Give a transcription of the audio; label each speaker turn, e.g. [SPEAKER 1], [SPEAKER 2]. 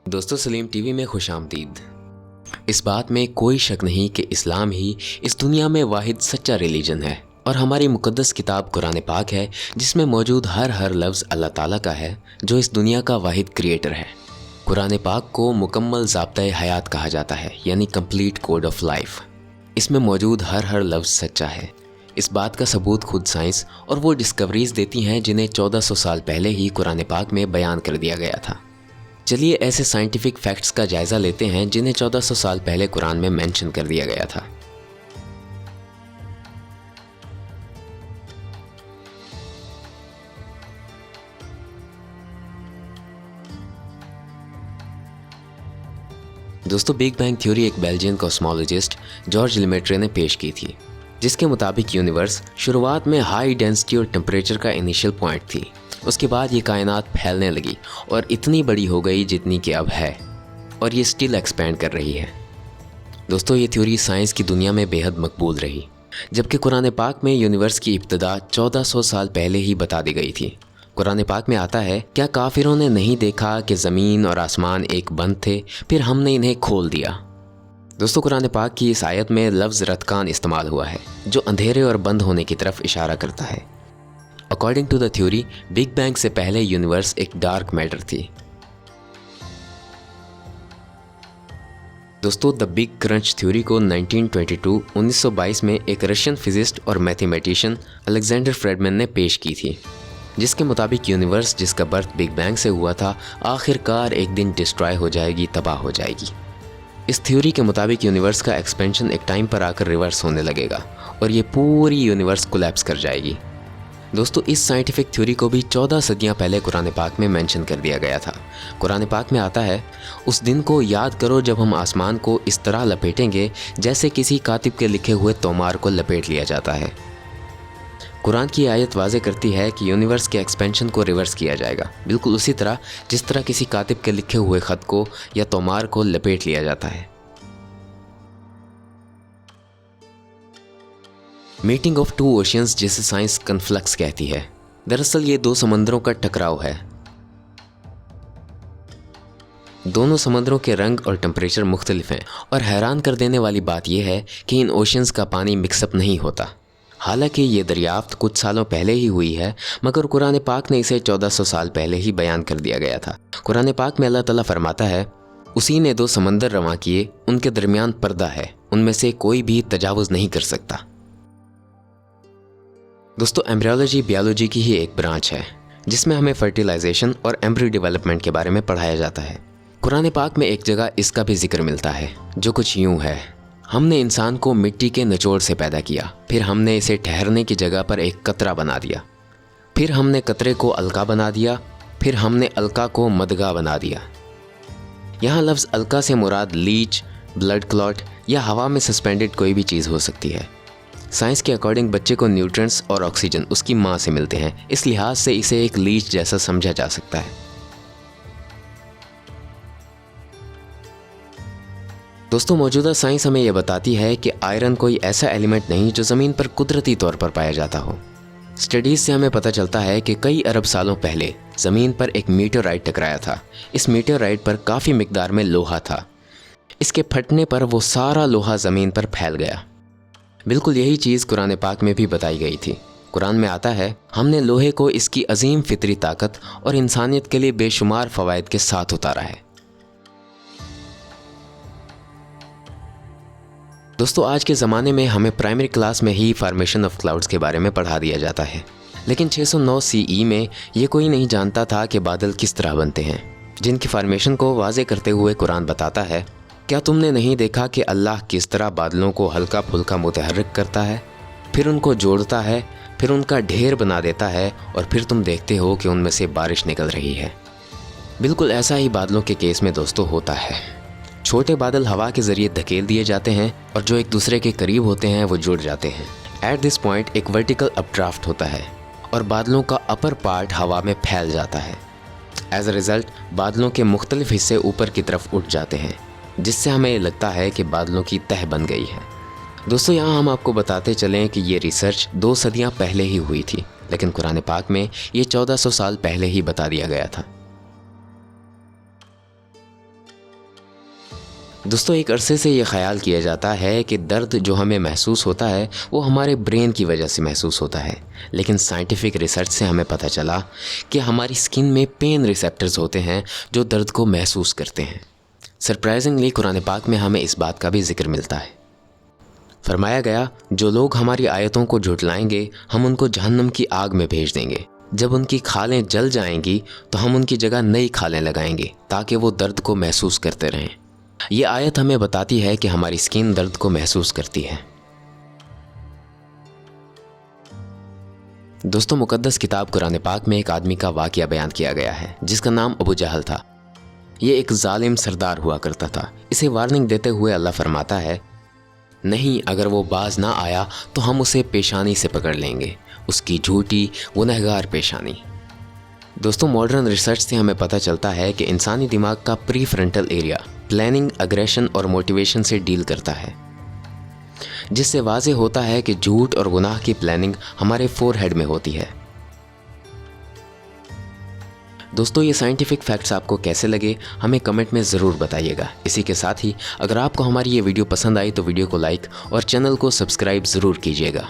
[SPEAKER 1] दोस्तों, सलीम टीवी में खुश आमदीद। इस बात में कोई शक नहीं कि इस्लाम ही इस दुनिया में वाहिद सच्चा रिलीजन है और हमारी मुकद्दस किताब कुरान पाक है, जिसमें मौजूद हर लफ्ज़ अल्लाह ताला का है, जो इस दुनिया का वाहिद क्रिएटर है। कुरान पाक को मुकम्मल ज़ाब्ता हयात कहा जाता है, यानी कंप्लीट कोड ऑफ लाइफ। इसमें मौजूद हर लफ्ज़ सच्चा है। इस बात का सबूत खुद साइंस और वो डिस्कवरीज़ देती हैं जिन्हें 1400 साल पहले ही कुरान पाक में बयान कर दिया गया था। चलिए ऐसे साइंटिफिक फैक्ट्स का जायज़ा लेते हैं जिन्हें 1400 साल पहले कुरान में मेंशन कर दिया गया था। दोस्तों, बिग बैंग थ्योरी एक बेल्जियन कॉस्मोलॉजिस्ट जॉर्ज लेमेट्रे ने पेश की थी, जिसके मुताबिक यूनिवर्स शुरुआत में हाई डेंसिटी और टेम्परेचर का इनिशियल पॉइंट थी। उसके बाद ये कायनात फैलने लगी और इतनी बड़ी हो गई जितनी कि अब है, और ये स्टिल एक्सपैंड कर रही है। दोस्तों, ये थ्योरी साइंस की दुनिया में बेहद मकबूल रही, जबकि कुरान पाक में यूनिवर्स की इब्तिदा 1400 साल पहले ही बता दी गई थी। कुरान पाक में आता है, क्या काफिरों ने नहीं देखा कि ज़मीन और आसमान एक बंद थे, फिर हमने इन्हें खोल दिया। दोस्तों, कुरान पाक की इस आयत में लफ्ज़ रतकान इस्तेमाल हुआ है, जो अंधेरे और बंद होने की तरफ इशारा करता है। According to the theory, big bang से पहले यूनिवर्स एक डार्क मैटर थी। दोस्तों, द बिग क्रंच थ्योरी को 1922 में एक रशियन फिजिस्ट और मैथमेटिशियन अलेक्जेंडर फ्रेडमैन ने पेश की थी, जिसके मुताबिक यूनिवर्स, जिसका बर्थ बिग बैंग से हुआ था, आखिरकार एक दिन डिस्ट्रॉय हो जाएगी, तबाह हो जाएगी। इस थ्योरी के मुताबिक यूनिवर्स का एक्सपेंशन एक टाइम पर आकर रिवर्स होने लगेगा और ये पूरी यूनिवर्स कोलैप्स कर जाएगी। दोस्तों, इस साइंटिफिक थ्योरी को भी 14 सदियां पहले कुरान पाक में मेंशन कर दिया गया था। कुरान पाक में आता है, उस दिन को याद करो जब हम आसमान को इस तरह लपेटेंगे जैसे किसी कातिब के लिखे हुए तोमार को लपेट लिया जाता है। कुरान की आयत वाज़े करती है कि यूनिवर्स के एक्सपेंशन को रिवर्स किया जाएगा, बिल्कुल उसी तरह जिस तरह किसी कातिब के लिखे हुए ख़त को या तोमार को लपेट लिया जाता है। मीटिंग ऑफ टू ओशियंस, जिसे साइंस कन्फ्लक्स कहती है, दरअसल ये दो समंदरों का टकराव है। दोनों समंदरों के रंग और टेम्परेचर मुख्तलिफ हैं, और हैरान कर देने वाली बात यह है कि इन ओशियंस का पानी मिक्सअप नहीं होता। हालांकि ये दरियाफ्त कुछ सालों पहले ही हुई है, मगर कुरान पाक ने इसे 1400 साल पहले ही बयान कर दिया गया था। कुरान पाक में अल्लाह ताला फरमाता है, उसी ने दो समंदर रवां किए, उनके दरमियान पर्दा है, उनमें से कोई भी तजावुज़ नहीं कर सकता। दोस्तों, एम्ब्रियोलॉजी बायोलॉजी की ही एक ब्रांच है, जिसमें हमें फर्टिलाइजेशन और एम्ब्रियो डेवलपमेंट के बारे में पढ़ाया जाता है। कुरान पाक में एक जगह इसका भी जिक्र मिलता है, जो कुछ यूं है, हमने इंसान को मिट्टी के निचोड़ से पैदा किया, फिर हमने इसे ठहरने की जगह पर एक कतरा बना दिया, फिर हमने कतरे को अलका बना दिया, फिर हमने अलका को मदगा बना दिया। यहाँ लफ्ज़ अलका से मुराद लीच, ब्लड क्लॉट या हवा में सस्पेंडेड कोई भी चीज़ हो सकती है। साइंस के अकॉर्डिंग बच्चे को न्यूट्रिएंट्स और ऑक्सीजन उसकी माँ से मिलते हैं, इस लिहाज से इसे एक लीच जैसा समझा जा सकता है। दोस्तों, मौजूदा साइंस हमें यह बताती है कि आयरन कोई ऐसा एलिमेंट नहीं जो ज़मीन पर कुदरती तौर पर पाया जाता हो। स्टडीज़ से हमें पता चलता है कि कई अरब सालों पहले ज़मीन पर एक मीटेओराइट टकराया था। इस मीटेओराइट पर काफ़ी मिकदार में लोहा था। इसके फटने पर वो सारा लोहा ज़मीन पर फैल गया। बिल्कुल यही चीज़ कुरान पाक में भी बताई गई थी। कुरान में आता है, हमने लोहे को इसकी अजीम फितरी ताकत और इंसानियत के लिए बेशुमार फ़वाइद के साथ उतारा है। दोस्तों, आज के ज़माने में हमें प्राइमरी क्लास में ही फॉर्मेशन ऑफ क्लाउड्स के बारे में पढ़ा दिया जाता है, लेकिन 609 CE में ये कोई नहीं जानता था कि बादल किस तरह बनते हैं, जिनकी फॉर्मेशन को वाज़े करते हुए कुरान बताता है, क्या तुमने नहीं देखा कि अल्लाह किस तरह बादलों को हल्का फुल्का मुतहर्रिक करता है, फिर उनको जोड़ता है, फिर उनका ढेर बना देता है, और फिर तुम देखते हो कि उनमें से बारिश निकल रही है। बिल्कुल ऐसा ही बादलों के केस में दोस्तों होता है। छोटे बादल हवा के ज़रिए धकेल दिए जाते हैं और जो एक दूसरे के करीब होते हैं वो जुड़ जाते हैं। एट दिस पॉइंट एक वर्टिकल अपड्राफ्ट होता है और बादलों का अपर पार्ट हवा में फैल जाता है। एज अ रिज़ल्ट बादलों के मुख्तलिफ हिस्से ऊपर की तरफ उठ जाते हैं, जिससे हमें लगता है कि बादलों की तह बन गई है। दोस्तों, यहाँ हम आपको बताते चलें कि ये रिसर्च 2 सदियाँ पहले ही हुई थी, लेकिन कुरान पाक में ये 1400 साल पहले ही बता दिया गया था। دوستوں ایک عرصے سے یہ خیال کیا جاتا ہے کہ درد جو ہمیں محسوس ہوتا ہے وہ ہمارے برین کی وجہ سے محسوس ہوتا ہے، لیکن سائنٹیفک ریسرچ سے ہمیں پتہ چلا کہ ہماری اسکن میں پین ریسیپٹرز ہوتے ہیں جو درد کو محسوس کرتے ہیں۔ سرپرائزنگلی قرآن پاک میں ہمیں اس بات کا بھی ذکر ملتا ہے۔ فرمایا گیا، جو لوگ ہماری آیتوں کو جھٹلائیں گے ہم ان کو جہنم کی آگ میں بھیج دیں گے، جب ان کی کھالیں جل جائیں گی تو ہم ان کی جگہ نئی کھالیں لگائیں گے تاکہ وہ درد کو محسوس کرتے رہیں۔ یہ آیت ہمیں بتاتی ہے کہ ہماری اسکن درد کو محسوس کرتی ہے۔ دوستوں مقدس کتاب قرآن پاک میں ایک آدمی کا واقعہ بیان کیا گیا ہے جس کا نام ابو جہل تھا۔ یہ ایک ظالم سردار ہوا کرتا تھا۔ اسے وارننگ دیتے ہوئے اللہ فرماتا ہے، نہیں اگر وہ باز نہ آیا تو ہم اسے پیشانی سے پکڑ لیں گے، اس کی جھوٹی گنہگار پیشانی۔ دوستوں ماڈرن ریسرچ سے ہمیں پتہ چلتا ہے کہ انسانی دماغ کا پری فرنٹل ایریا پلاننگ، اگریشن اور موٹیویشن سے ڈیل کرتا ہے، جس سے واضح ہوتا ہے کہ جھوٹ اور گناہ کی پلاننگ ہمارے فور ہیڈ میں ہوتی ہے۔ دوستوں یہ سائنٹیفک فیکٹس آپ کو کیسے لگے ہمیں کمنٹ میں ضرور بتائیے گا۔ اسی کے ساتھ ہی اگر آپ کو ہماری یہ ویڈیو پسند آئی تو ویڈیو کو لائک اور چینل کو سبسکرائب ضرور کیجیے گا۔